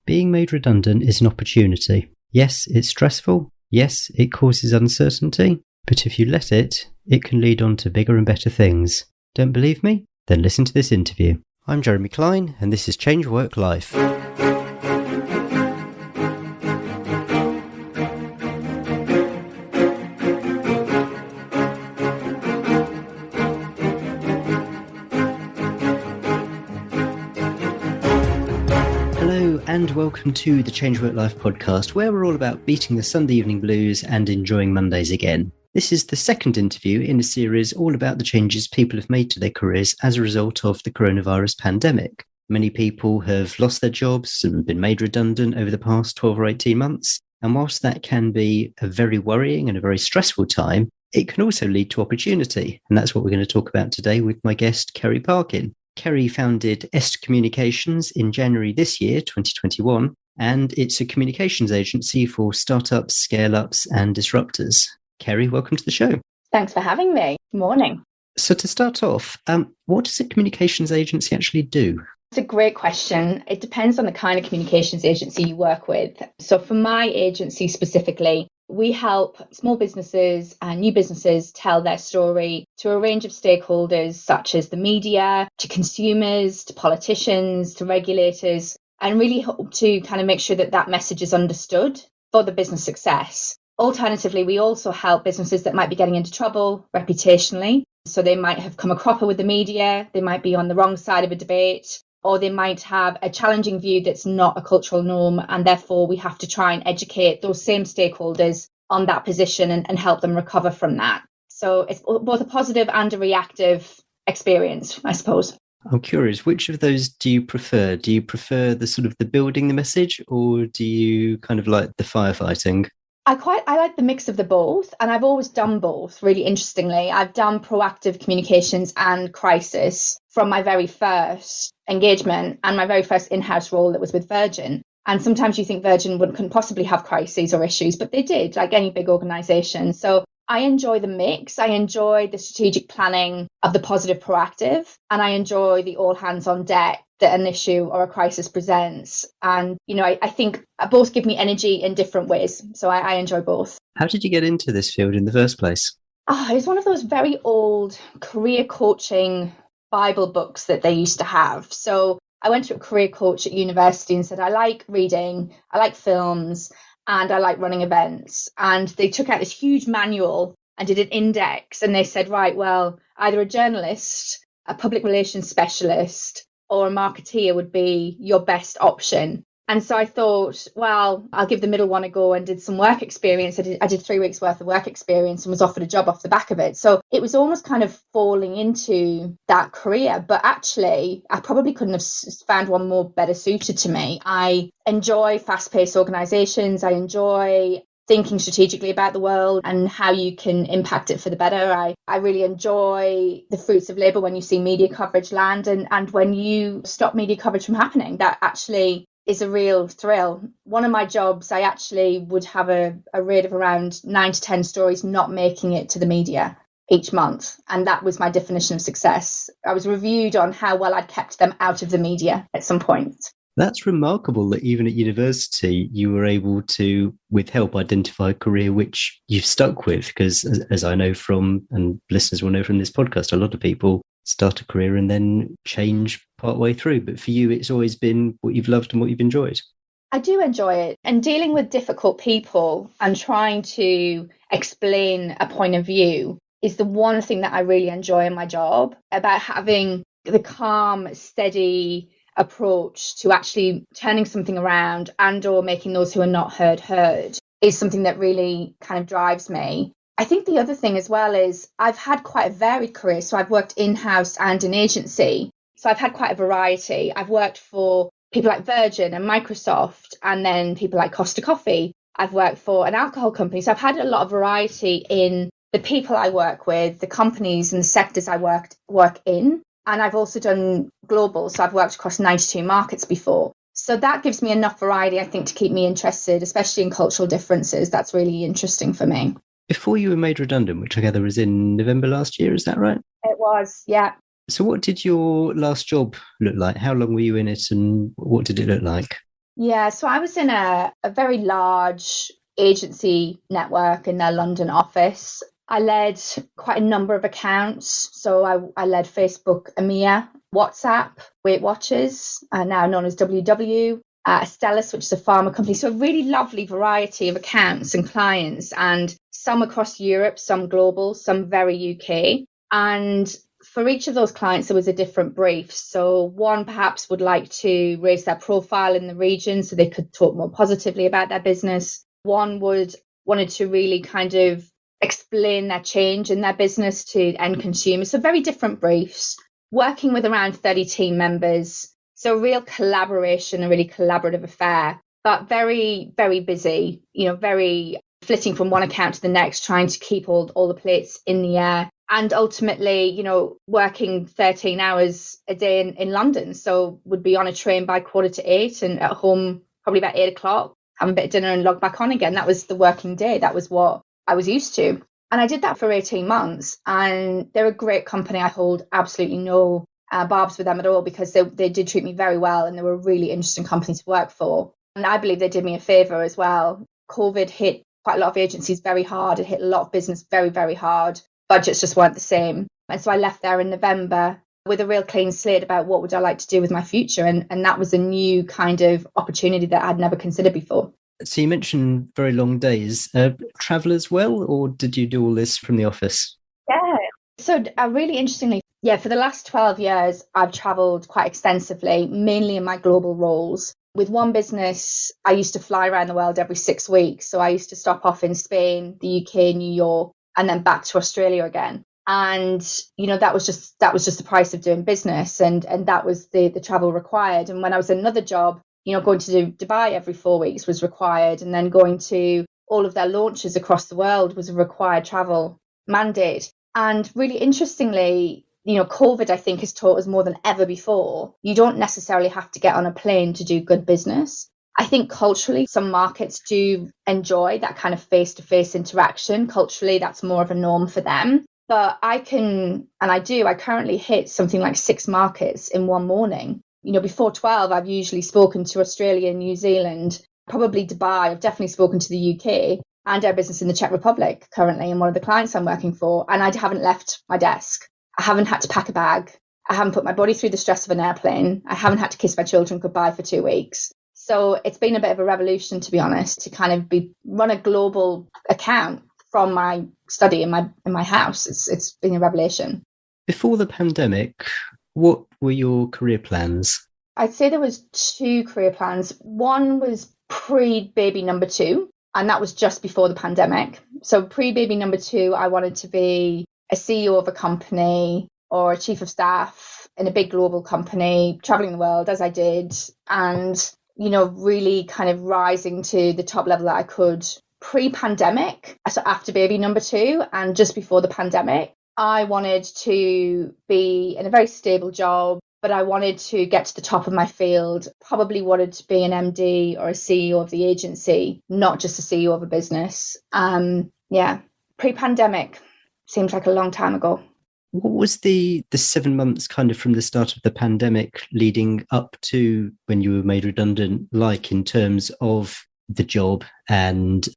Being made redundant is an opportunity. Yes, it's stressful. Yes, it causes uncertainty. But if you let it, it can lead on to bigger and better things. Don't believe me? Then listen to this interview. I'm Jeremy Klein, and this is Change Work Life. Hello and welcome to the Change Work Life podcast, where we're all about beating the Sunday evening blues and enjoying Mondays again. This is the second interview in a series all about the changes people have made to their careers as a result of the coronavirus pandemic. Many people have lost their jobs and been made redundant over the past 12 or 18 months. And whilst that can be a very worrying and a very stressful time, it can also lead to opportunity. And that's what we're going to talk about today with my guest, Kerry Parkin. Kerry founded Est Communications in January this year, 2021, and it's a communications agency for startups, scale-ups, and disruptors. Kerry, welcome to the show. Thanks for having me. Morning. So to start off, what does a communications agency actually do? It's a great question. It depends on the kind of communications agency you work with. So for my agency specifically, we help small businesses and new businesses tell their story to a range of stakeholders, such as the media, to consumers, to politicians, to regulators, and really hope to kind of make sure that that message is understood for the business success. Alternatively, we also help businesses that might be getting into trouble reputationally. So they might have come a cropper with the media, they might be on the wrong side of a debate, or they might have a challenging view that's not a cultural norm, and therefore we have to try and educate those same stakeholders on that position and help them recover from that. So it's both a positive and a reactive experience, I suppose. I'm curious, which of those do you prefer? Do you prefer the sort of the building the message, or do you kind of like the firefighting? I like the mix of the both, and I've always done both, really interestingly. I've done proactive communications and crisis from my very first engagement and my very first in-house role that was with Virgin. And sometimes you think Virgin couldn't possibly have crises or issues, but they did, like any big organisation. So I enjoy the mix. I enjoy the strategic planning of the positive proactive, and I enjoy the all hands on deck that an issue or a crisis presents. And, I think both give me energy in different ways. So I enjoy both. How did you get into this field in the first place? It was one of those very old career coaching Bible books that they used to have. So I went to a career coach at university and said, I like reading, I like films, and I like running events. And they took out this huge manual and did an index. And they said, right, well, either a journalist, a public relations specialist, or a marketeer would be your best option. And so I thought, well, I'll give the middle one a go, and did some work experience. I did 3 weeks worth of work experience and was offered a job off the back of it. So it was almost kind of falling into that career. But actually, I probably couldn't have found one more better suited to me. I enjoy fast-paced organizations. I enjoy thinking strategically about the world and how you can impact it for the better. I really enjoy the fruits of labour when you see media coverage land and when you stop media coverage from happening. That actually is a real thrill. One of my jobs, I actually would have a rate of around 9 to 10 stories not making it to the media each month. And that was my definition of success. I was reviewed on how well I'd kept them out of the media at some point. That's remarkable that even at university, you were able to, with help, identify a career which you've stuck with. Because as I know from, and listeners will know from this podcast, a lot of people start a career and then change partway through. But for you, it's always been what you've loved and what you've enjoyed. I do enjoy it. And dealing with difficult people and trying to explain a point of view is the one thing that I really enjoy in my job, about having the calm, steady approach to actually turning something around and or making those who are not heard is something that really kind of drives me. I think the other thing as well is I've had quite a varied career. So I've worked in-house and in agency. So I've had quite a variety. I've worked for people like Virgin and Microsoft, and then people like Costa Coffee. I've worked for an alcohol company. So I've had a lot of variety in the people I work with, the companies and the sectors I work in. And I've also done global, so I've worked across 92 markets before. So that gives me enough variety, I think, to keep me interested, especially in cultural differences. That's really interesting for me. Before you were made redundant, which I gather was in November last year, is that right? It was, yeah. So what did your last job look like? How long were you in it and what did it look like? Yeah, so I was in a very large agency network in their London office. I led quite a number of accounts. So I led Facebook EMEA, WhatsApp, Weight Watchers, now known as WW, Astellas, which is a pharma company. So a really lovely variety of accounts and clients, and some across Europe, some global, some very UK. And for each of those clients, there was a different brief. So one perhaps would like to raise their profile in the region so they could talk more positively about their business. One wanted to really kind of explain their change in their business to end consumers. So very different briefs, working with around 30 team members. So real collaboration, a really collaborative affair, but very, very busy, very flitting from one account to the next, trying to keep all the plates in the air. And ultimately, working 13 hours a day in London. So would be on a train by 7:45 and at home probably about 8 o'clock, have a bit of dinner and log back on again. That was the working day. That was what I was used to. And I did that for 18 months. And they're a great company. I hold absolutely no barbs with them at all, because they did treat me very well and they were a really interesting company to work for. And I believe they did me a favour as well. COVID hit quite a lot of agencies very hard. It hit a lot of business very, very hard. Budgets just weren't the same. And so I left there in November with a real clean slate about what would I like to do with my future. And that was a new kind of opportunity that I'd never considered before. So you mentioned very long days. Travel as well, or did you do all this from the office? Yeah. So really interestingly, for the last 12 years, I've travelled quite extensively, mainly in my global roles. With one business, I used to fly around the world every 6 weeks. So I used to stop off in Spain, the UK, New York, and then back to Australia again. And, that was just the price of doing business. And that was the travel required. And when I was in another job, going to Dubai every 4 weeks was required. And then going to all of their launches across the world was a required travel mandate. And really interestingly, COVID, I think, has taught us more than ever before. You don't necessarily have to get on a plane to do good business. I think culturally, some markets do enjoy that kind of face-to-face interaction. Culturally, that's more of a norm for them. But I currently hit something like 6 markets in one morning. Before 12, I've usually spoken to Australia, New Zealand, probably Dubai. I've definitely spoken to the UK and our business in the Czech Republic currently, and one of the clients I'm working for. And I haven't left my desk. I haven't had to pack a bag. I haven't put my body through the stress of an airplane. I haven't had to kiss my children goodbye for 2 weeks. So it's been a bit of a revolution, to be honest, to kind of run a global account from my study in my house. It's been a revelation. Before the pandemic, what were your career plans? I'd say there was 2 career plans. One was pre-baby number 2, and that was just before the pandemic. So pre-baby number 2, I wanted to be a CEO of a company or a chief of staff in a big global company, traveling the world as I did, and really kind of rising to the top level that I could pre-pandemic. So after baby number 2 and just before the pandemic, I wanted to be in a very stable job, but I wanted to get to the top of my field, probably wanted to be an MD or a CEO of the agency, not just a CEO of a business. Pre-pandemic seems like a long time ago. What was the 7 months kind of from the start of the pandemic leading up to when you were made redundant like in terms of the job and,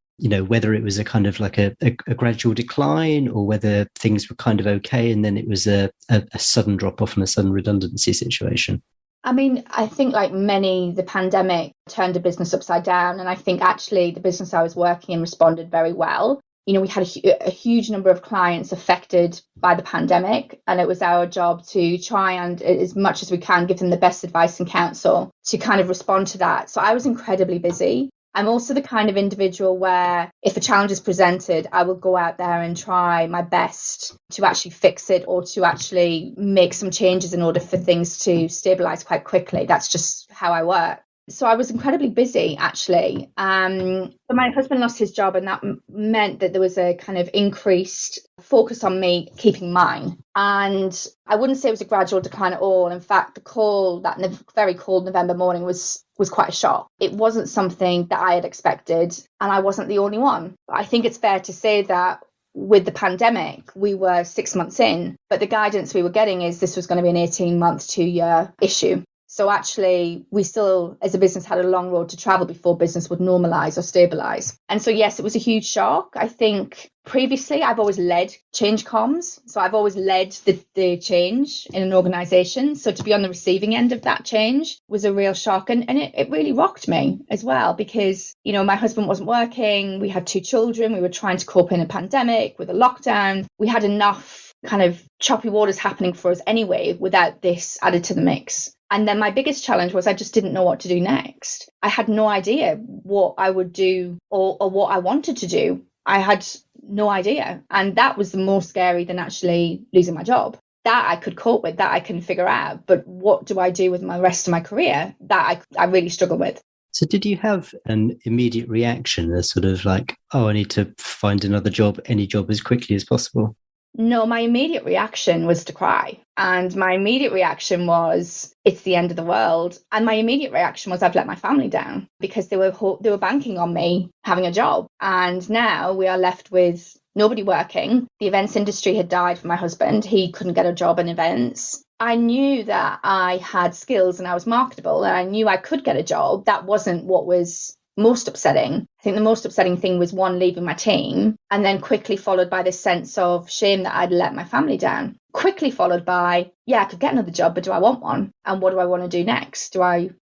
whether it was a kind of like a gradual decline or whether things were kind of okay and then it was a sudden drop off and a sudden redundancy situation? I mean, I think like many, the pandemic turned a business upside down. And I think actually the business I was working in responded very well. We had a huge number of clients affected by the pandemic, and it was our job to try and, as much as we can, give them the best advice and counsel to kind of respond to that. So I was incredibly busy. I'm also the kind of individual where if a challenge is presented, I will go out there and try my best to actually fix it or to actually make some changes in order for things to stabilize quite quickly. That's just how I work. So I was incredibly busy, actually. But my husband lost his job, and that meant that there was a kind of increased focus on me keeping mine. And I wouldn't say it was a gradual decline at all. In fact, the call, that very cold November morning was quite a shock. It wasn't something that I had expected, and I wasn't the only one. I think it's fair to say that with the pandemic, we were 6 months in, but the guidance we were getting is this was going to be an 18-month, 2-year issue. So actually, we still, as a business, had a long road to travel before business would normalize or stabilize. And so, yes, it was a huge shock. I think previously I've always led change comms. So I've always led the change in an organization. So to be on the receiving end of that change was a real shock. And it really rocked me as well, because, you know, my husband wasn't working. We had 2 children. We were trying to cope in a pandemic with a lockdown. We had enough kind of choppy waters happening for us anyway without this added to the mix. And then my biggest challenge was I just didn't know what to do next. I had no idea what I would do or what I wanted to do. I had no idea. And that was more scary than actually losing my job. That I could cope with, that I can figure out. But what do I do with my rest of my career? That I really struggle with. So did you have an immediate reaction, a sort of like, oh, I need to find another job, any job as quickly as possible? No, my immediate reaction was to cry. And my immediate reaction was, it's the end of the world. And my immediate reaction was, I've let my family down, because they were banking on me having a job. And now we are left with nobody working. The events industry had died for my husband. He couldn't get a job in events. I knew that I had skills and I was marketable, and I knew I could get a job. That wasn't what was most upsetting. I think the most upsetting thing was, one, leaving my team, and then quickly followed by this sense of shame that I'd let my family down. Quickly followed by, yeah, I could get another job, but do I want one? And what do I want to do next?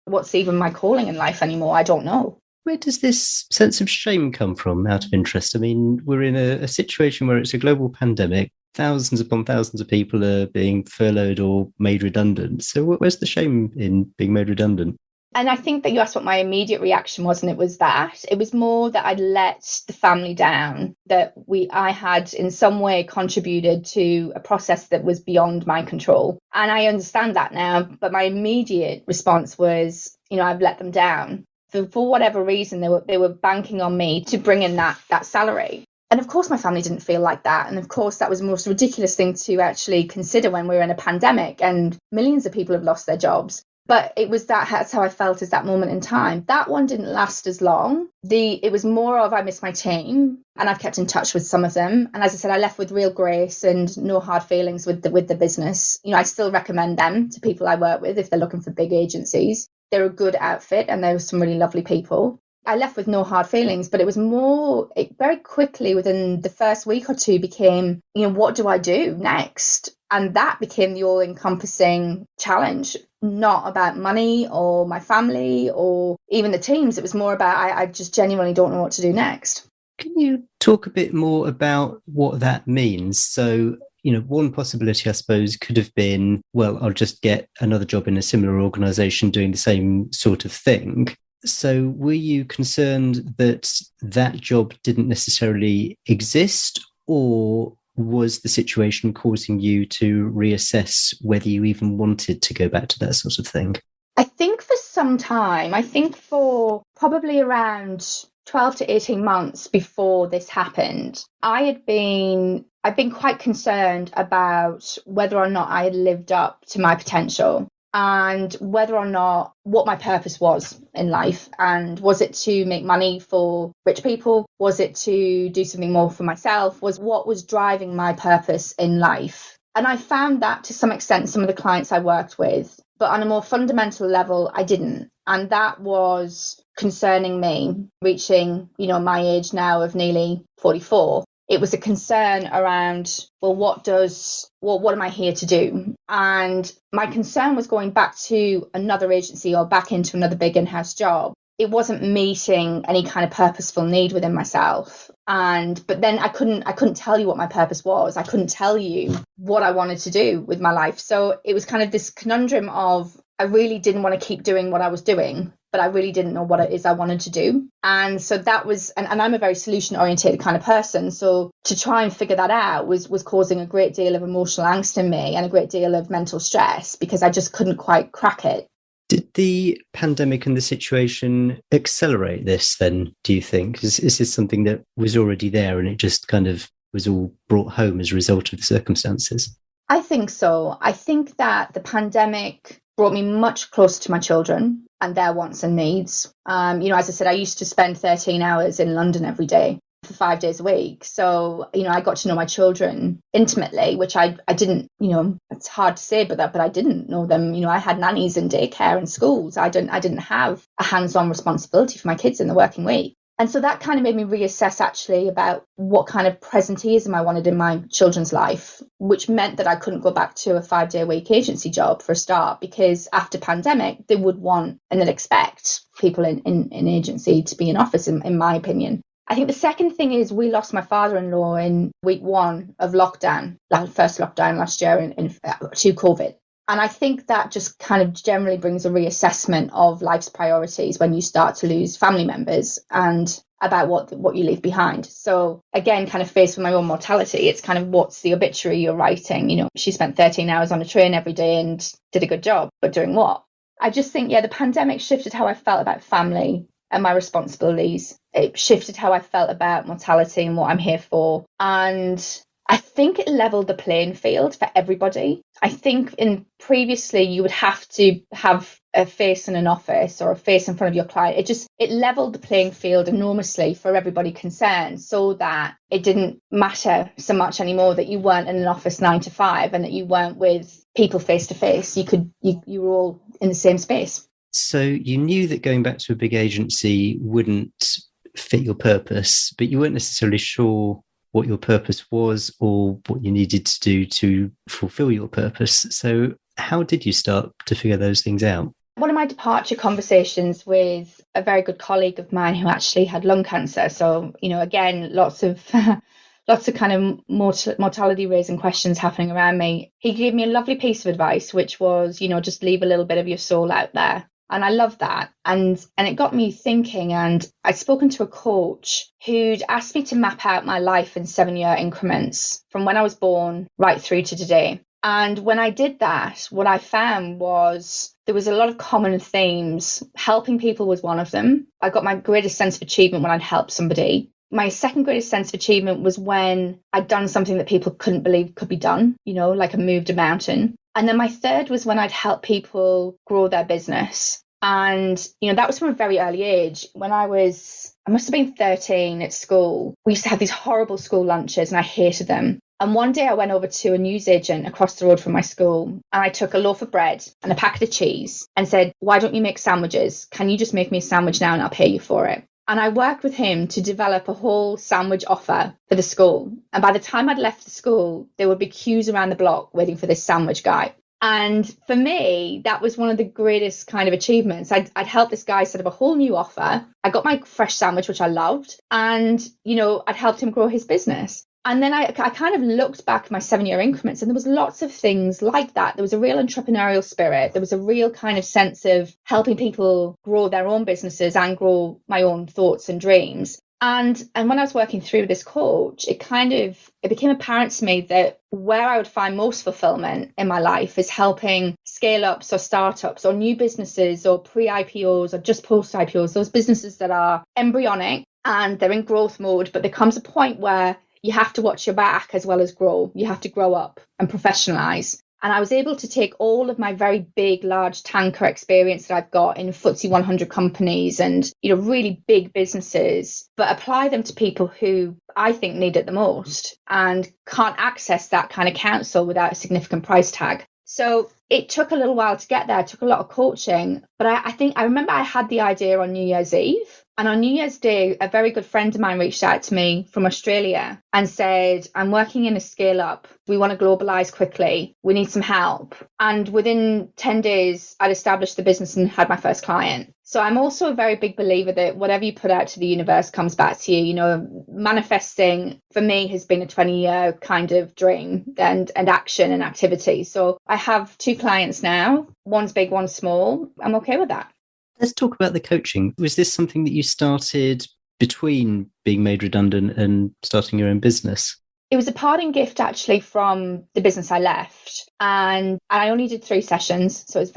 What's even my calling in life anymore? I don't know. Where does this sense of shame come from, out of interest? I mean, we're in a situation where it's a global pandemic. Thousands upon thousands of people are being furloughed or made redundant. So where's the shame in being made redundant? And I think that you asked what my immediate reaction was, and it was that. It was more that I'd let the family down, that I had in some way contributed to a process that was beyond my control. And I understand that now, but my immediate response was, you know, I've let them down. For whatever reason, they were banking on me to bring in that salary. And of course, my family didn't feel like that. And of course, that was the most ridiculous thing to actually consider when we were in a pandemic and millions of people have lost their jobs. But that's how I felt at that moment in time. That one didn't last as long. It was more of, I miss my team, and I've kept in touch with some of them. And as I said, I left with real grace and no hard feelings with the business. You know, I still recommend them to people I work with if they're looking for big agencies. They're a good outfit, and there were some really lovely people. I left with no hard feelings, but it was more, it very quickly within the first week or two became, you know, what do I do next? And that became the all-encompassing challenge, not about money or my family or even the teams. It was more about, I just genuinely don't know what to do next. Can you talk a bit more about what that means? So, you know, one possibility, I suppose, could have been, well, I'll just get another job in a similar organisation doing the same sort of thing. So were you concerned that that job didn't necessarily exist, or was the situation causing you to reassess whether you even wanted to go back to that sort of thing? I think for some time, I think for probably around 12 to 18 months before this happened, I'd been quite concerned about whether or not I had lived up to my potential, and whether or not what my purpose was in life. And was it to make money for rich people? Was it to do something more for myself? What was driving my purpose in life? And I found that to some extent, some of the clients I worked with, but on a more fundamental level, I didn't. And that was concerning me, reaching, you know, my age now of nearly 44. It was a concern around, well, what am I here to do? And my concern was going back to another agency or back into another big in-house job. It wasn't meeting any kind of purposeful need within myself. But then I couldn't tell you what my purpose was. I couldn't tell you what I wanted to do with my life. So it was kind of this conundrum of, I really didn't want to keep doing what I was doing, but I really didn't know what it is I wanted to do. And so that was, and I'm a very solution oriented kind of person. So to try and figure that out was causing a great deal of emotional angst in me and a great deal of mental stress, because I just couldn't quite crack it. Did the pandemic and the situation accelerate this then, do you think? Is this something that was already there and it just kind of was all brought home as a result of the circumstances? I think so. I think that the pandemic brought me much closer to my children and their wants and needs. You know, as I said, I used to spend 13 hours in London every day. for 5 days a week. So, I got to know my children intimately, which I didn't, it's hard to say, but I didn't know them. I had nannies in daycare and schools. I didn't have a hands-on responsibility for my kids in the working week. And so that kind of made me reassess actually about what kind of presenteeism I wanted in my children's life, which meant that I couldn't go back to a 5-day-a-week agency job for a start, because after pandemic, they would want and then expect people in agency to be in office, in my opinion. I think the second thing is we lost my father-in-law in week 1 of lockdown, like first lockdown last year to COVID. And I think that just kind of generally brings a reassessment of life's priorities when you start to lose family members and about what you leave behind. So again, kind of faced with my own mortality, it's kind of what's the obituary you're writing? She spent 13 hours on a train every day and did a good job, but doing what? I just think, the pandemic shifted how I felt about family and my responsibilities. It shifted how I felt about mortality and what I'm here for. And I think it leveled the playing field for everybody. I think previously you would have to have a face in an office or a face in front of your client. It leveled the playing field enormously for everybody concerned, so that it didn't matter so much anymore that you weren't in an office 9 to 5 and that you weren't with people face to face. You were all in the same space. So you knew that going back to a big agency wouldn't fit your purpose, but you weren't necessarily sure what your purpose was or what you needed to do to fulfill your purpose. So how did you start to figure those things out? One of my departure conversations with a very good colleague of mine who actually had lung cancer. So, again, lots of kind of mortality raising questions happening around me. He gave me a lovely piece of advice, which was, just leave a little bit of your soul out there. And I love that. And it got me thinking. And I'd spoken to a coach who'd asked me to map out my life in 7-year increments from when I was born right through to today. And when I did that, what I found was there was a lot of common themes. Helping people was one of them. I got my greatest sense of achievement when I'd helped somebody. My second greatest sense of achievement was when I'd done something that people couldn't believe could be done, like I moved a mountain. And then my third was when I'd help people grow their business. And, that was from a very early age. When I must have been 13 at school, we used to have these horrible school lunches and I hated them. And one day I went over to a newsagent across the road from my school and I took a loaf of bread and a packet of cheese and said, why don't you make sandwiches? Can you just make me a sandwich now and I'll pay you for it? And I worked with him to develop a whole sandwich offer for the school. And by the time I'd left the school, there would be queues around the block waiting for this sandwich guy. And for me, that was one of the greatest kind of achievements. I'd helped this guy set up a whole new offer. I got my fresh sandwich, which I loved. And, I'd helped him grow his business. And then I kind of looked back at my 7-year increments and there was lots of things like that. There was a real entrepreneurial spirit. There was a real kind of sense of helping people grow their own businesses and grow my own thoughts and dreams. And when I was working through this coach, it became apparent to me that where I would find most fulfillment in my life is helping scale ups or startups or new businesses or pre-IPOs or just post-IPOs, those businesses that are embryonic and they're in growth mode, but there comes a point where you have to watch your back as well as grow. You have to grow up and professionalize. And I was able to take all of my very big, large tanker experience that I've got in FTSE 100 companies and, really big businesses, but apply them to people who I think need it the most and can't access that kind of counsel without a significant price tag. So it took a little while to get there. It took a lot of coaching. But I remember I had the idea on New Year's Eve. And on New Year's Day, a very good friend of mine reached out to me from Australia and said, I'm working in a scale up. We want to globalize quickly. We need some help. And within 10 days, I'd established the business and had my first client. So I'm also a very big believer that whatever you put out to the universe comes back to you. Manifesting for me has been a 20-year kind of dream and action and activity. So I have 2 clients now. One's big, one's small. I'm okay with that. Let's talk about the coaching. Was this something that you started between being made redundant and starting your own business? It was a parting gift actually from the business I left, and I only did 3 sessions, so it was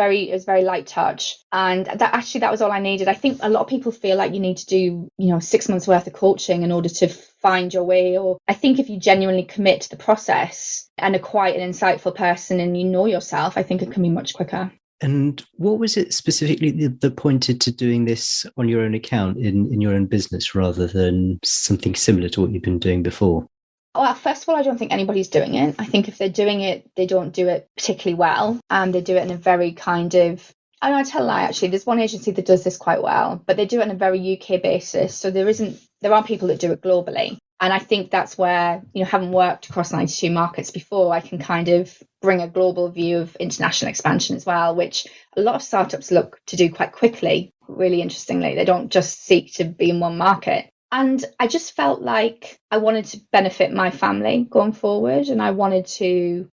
very light touch, and that was all I needed. I think a lot of people feel like you need to do 6 months worth of coaching in order to find your way, or I think if you genuinely commit to the process and are quite an insightful person and you know yourself, I think it can be much quicker. And what was it specifically that pointed to doing this on your own account in your own business rather than something similar to what you've been doing before? Well, first of all, I don't think anybody's doing it. I think if they're doing it, they don't do it particularly well. They do it in a very kind of, I don't tell a lie, actually. There's one agency that does this quite well, but they do it on a very UK basis. So there aren't people that do it globally. And I think that's where, having worked across 92 markets before, I can kind of bring a global view of international expansion as well, which a lot of startups look to do quite quickly, really interestingly. They don't just seek to be in one market. And I just felt like I wanted to benefit my family going forward. And I wanted to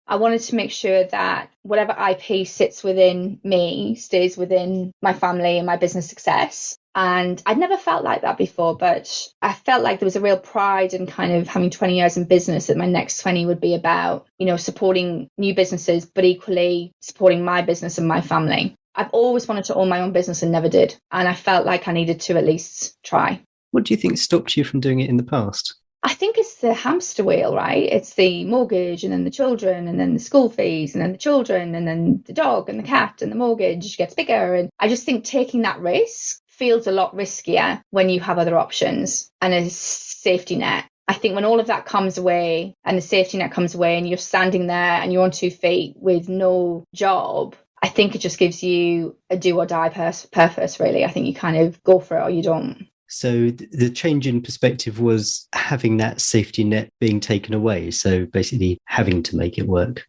make sure that whatever IP sits within me stays within my family and my business success. And I'd never felt like that before, but I felt like there was a real pride in kind of having 20 years in business, that my next 20 would be about, supporting new businesses, but equally supporting my business and my family. I've always wanted to own my own business and never did. And I felt like I needed to at least try. What do you think stopped you from doing it in the past? I think it's the hamster wheel, right? It's the mortgage and then the children and then the school fees and then the children and then the dog and the cat, and the mortgage gets bigger. And I just think taking that risk feels a lot riskier when you have other options and a safety net. I think when all of that comes away and the safety net comes away and you're standing there and you're on 2 feet with no job, I think it just gives you a do or die purpose, really. I think you kind of go for it or you don't. So the change in perspective was having that safety net being taken away. So basically having to make it work.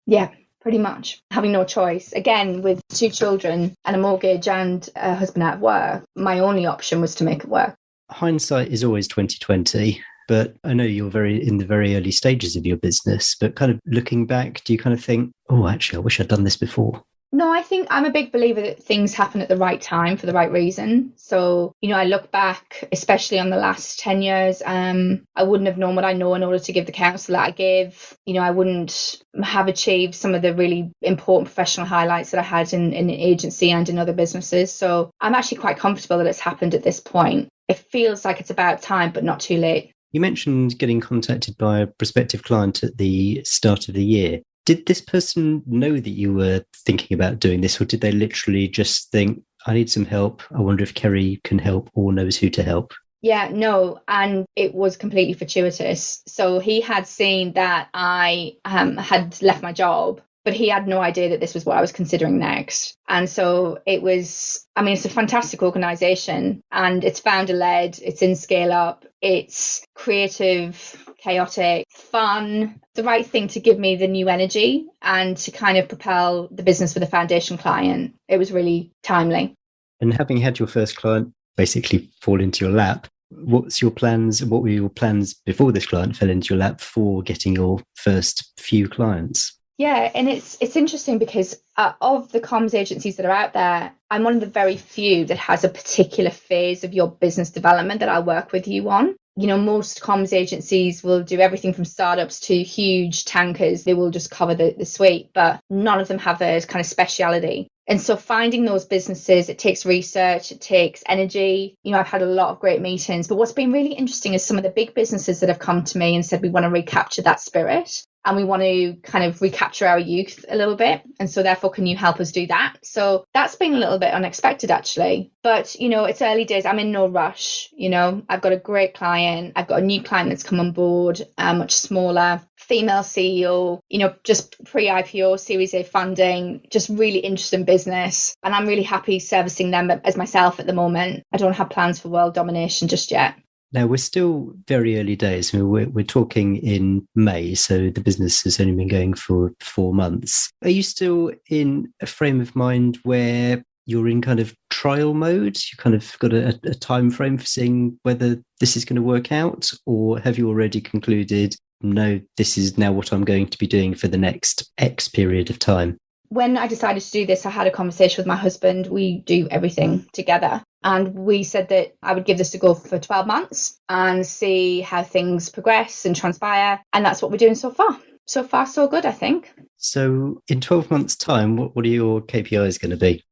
Yeah, pretty much. Having no choice. Again, with 2 children and a mortgage and a husband out of work, my only option was to make it work. Hindsight is always 2020. But I know you're in the very early stages of your business, but kind of looking back, do you kind of think, oh, actually, I wish I'd done this before? No, I think I'm a big believer that things happen at the right time for the right reason. So, I look back, especially on the last 10 years, I wouldn't have known what I know in order to give the counsel that I give. I wouldn't have achieved some of the really important professional highlights that I had in agency and in other businesses. So I'm actually quite comfortable that it's happened at this point. It feels like it's about time, but not too late. You mentioned getting contacted by a prospective client at the start of the year. Did this person know that you were thinking about doing this, or did they literally just think, I need some help, I wonder if Kerry can help or knows who to help? Yeah, no, and it was completely fortuitous. So he had seen that I had left my job, but he had no idea that this was what I was considering next. And so it was, it's a fantastic organisation, and it's founder-led, it's in scale-up, it's creative, chaotic, fun, the right thing to give me the new energy and to kind of propel the business with a foundation client. It was really timely. And having had your first client basically fall into your lap, what were your plans before this client fell into your lap for getting your first few clients? Yeah, and it's interesting because of the comms agencies that are out there, I'm one of the very few that has a particular phase of your business development that I work with you on. Most comms agencies will do everything from startups to huge tankers. They will just cover the suite, but none of them have a kind of speciality. And so finding those businesses, it takes research, it takes energy. I've had a lot of great meetings, but what's been really interesting is some of the big businesses that have come to me and said, we want to recapture that spirit. And we want to kind of recapture our youth a little bit. And so therefore, can you help us do that? So that's been a little bit unexpected, actually. But, it's early days. I'm in no rush. I've got a great client. I've got a new client that's come on board, much smaller, female CEO, just pre-IPO, Series A funding, just really interesting business. And I'm really happy servicing them as myself at the moment. I don't have plans for world domination just yet. Now, we're still very early days. We're talking in May, so the business has only been going for 4 months. Are you still in a frame of mind where you're in kind of trial mode? You kind of got a time frame for seeing whether this is going to work out? Or have you already concluded, no, this is now what I'm going to be doing for the next X period of time? When I decided to do this, I had a conversation with my husband. We do everything together. And we said that I would give this a go for 12 months and see how things progress and transpire. And that's what we're doing so far. So far, so good, I think. So in 12 months' time, what are your KPIs going to be?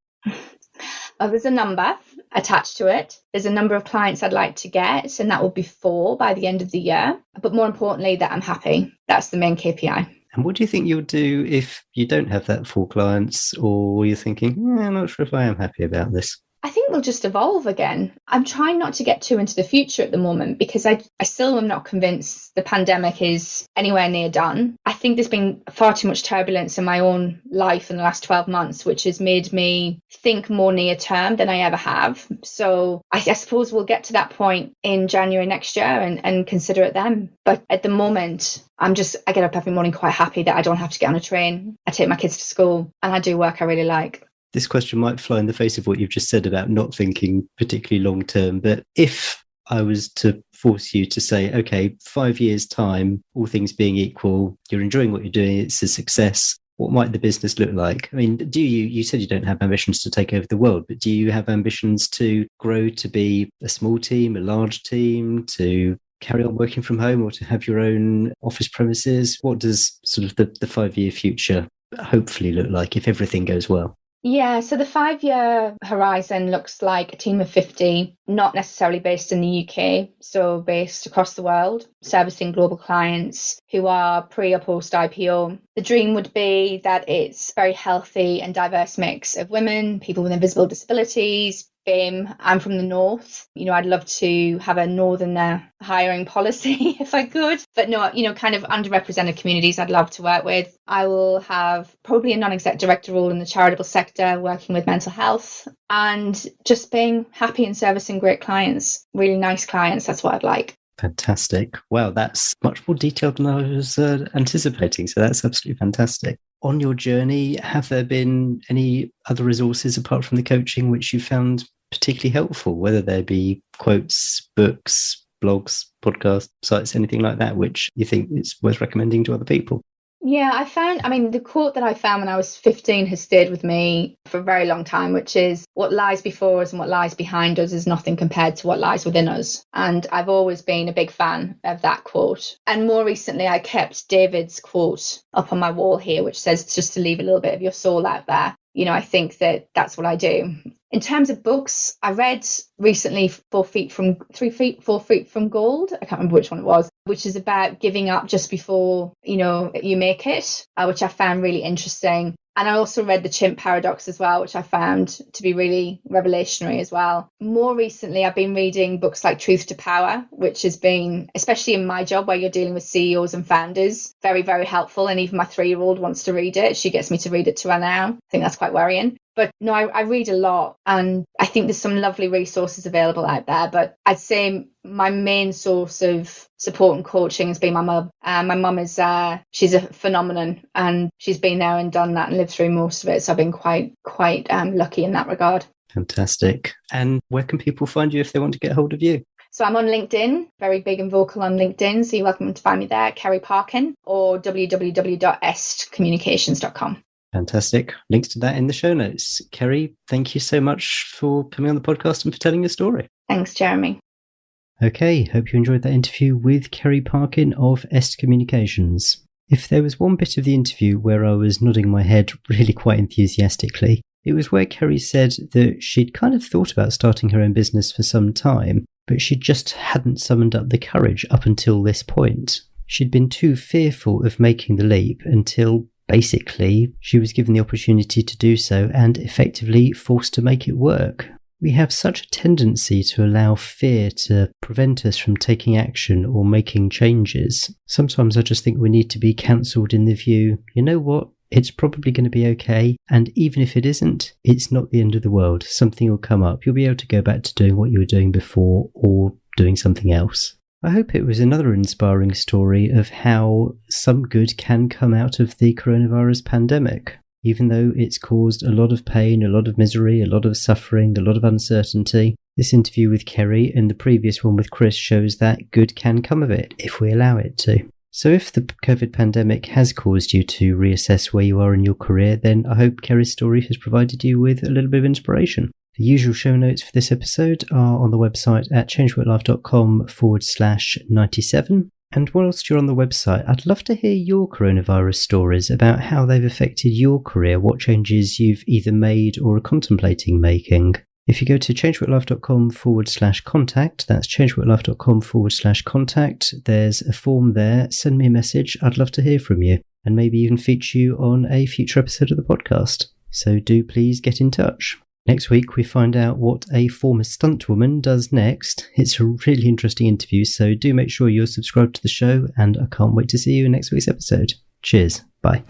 There's a number attached to it. There's a number of clients I'd like to get, and that will be 4 by the end of the year. But more importantly, that I'm happy. That's the main KPI. And what do you think you'll do if you don't have that 4 clients, or you're thinking, I'm not sure if I am happy about this? I think they'll just evolve again. I'm trying not to get too into the future at the moment because I still am not convinced the pandemic is anywhere near done. I think there's been far too much turbulence in my own life in the last 12 months, which has made me think more near term than I ever have. So I suppose we'll get to that point in January next year and consider it then. But at the moment, I get up every morning quite happy that I don't have to get on a train. I take my kids to school and I do work I really like. This question might fly in the face of what you've just said about not thinking particularly long term, but if I was to force you to say, okay, 5 years' time, all things being equal, you're enjoying what you're doing, it's a success, what might the business look like? I mean, you said you don't have ambitions to take over the world, but do you have ambitions to grow to be a small team, a large team, to carry on working from home, or to have your own office premises? What does sort of the 5-year future hopefully look like if everything goes well? Yeah, so the 5-year horizon looks like a team of 50, not necessarily based in the UK, so based across the world, servicing global clients who are pre or post IPO. The dream would be that it's a very healthy and diverse mix of women, people with invisible disabilities. I'm from the north. I'd love to have a northerner hiring policy if I could, but no, kind of underrepresented communities I'd love to work with. I will have probably a non-exec director role in the charitable sector, working with mental health and just being happy and servicing great clients, really nice clients. That's what I'd like. Fantastic. Wow, that's much more detailed than I was anticipating. So that's absolutely fantastic. On your journey, have there been any other resources apart from the coaching which you found particularly helpful, whether they be quotes, books, blogs, podcasts, sites, anything like that, which you think is worth recommending to other people? Yeah, the quote that I found when I was 15 has stayed with me for a very long time, which is, what lies before us and what lies behind us is nothing compared to what lies within us. And I've always been a big fan of that quote. And more recently, I kept David's quote up on my wall here, which says just to leave a little bit of your soul out there. I think that that's what I do. In terms of books, I read recently 4 feet from gold. I can't remember which one it was, which is about giving up just before, you make it, which I found really interesting. And I also read The Chimp Paradox as well, which I found to be really revelationary as well. More recently, I've been reading books like Truth to Power, which has been, especially in my job where you're dealing with CEOs and founders, very, very helpful. And even my 3-year-old wants to read it. She gets me to read it to her now. I think that's quite worrying. But no, I read a lot, and I think there's some lovely resources available out there. But I'd say my main source of support and coaching has been my mum. My mum she's a phenomenon, and she's been there and done that and lived through most of it. So I've been quite lucky in that regard. Fantastic. And where can people find you if they want to get hold of you? So I'm on LinkedIn, very big and vocal on LinkedIn. So you're welcome to find me there, Kerry Parkin, or www.estcommunications.com. Fantastic. Links to that in the show notes. Kerry, thank you so much for coming on the podcast and for telling your story. Thanks, Jeremy. Okay, hope you enjoyed that interview with Kerry Parkin of Est Communications. If there was one bit of the interview where I was nodding my head really quite enthusiastically, it was where Kerry said that she'd kind of thought about starting her own business for some time, but she just hadn't summoned up the courage up until this point. She'd been too fearful of making the leap until basically she was given the opportunity to do so and effectively forced to make it work. We have such a tendency to allow fear to prevent us from taking action or making changes. Sometimes I just think we need to be counselled in the view, you know what, it's probably going to be okay, and even if it isn't, it's not the end of the world. Something will come up. You'll be able to go back to doing what you were doing before or doing something else. I hope it was another inspiring story of how some good can come out of the coronavirus pandemic. Even though it's caused a lot of pain, a lot of misery, a lot of suffering, a lot of uncertainty, this interview with Kerry and the previous one with Chris shows that good can come of it if we allow it to. So if the COVID pandemic has caused you to reassess where you are in your career, then I hope Kerry's story has provided you with a little bit of inspiration. The usual show notes for this episode are on the website at changeworklife.com/97. And whilst you're on the website, I'd love to hear your coronavirus stories about how they've affected your career, what changes you've either made or are contemplating making. If you go to changeworklife.com/contact, that's changeworklife.com/contact, there's a form there. Send me a message. I'd love to hear from you and maybe even feature you on a future episode of the podcast. So do please get in touch. Next week, we find out what a former stunt woman does next. It's a really interesting interview, so do make sure you're subscribed to the show, and I can't wait to see you in next week's episode. Cheers. Bye.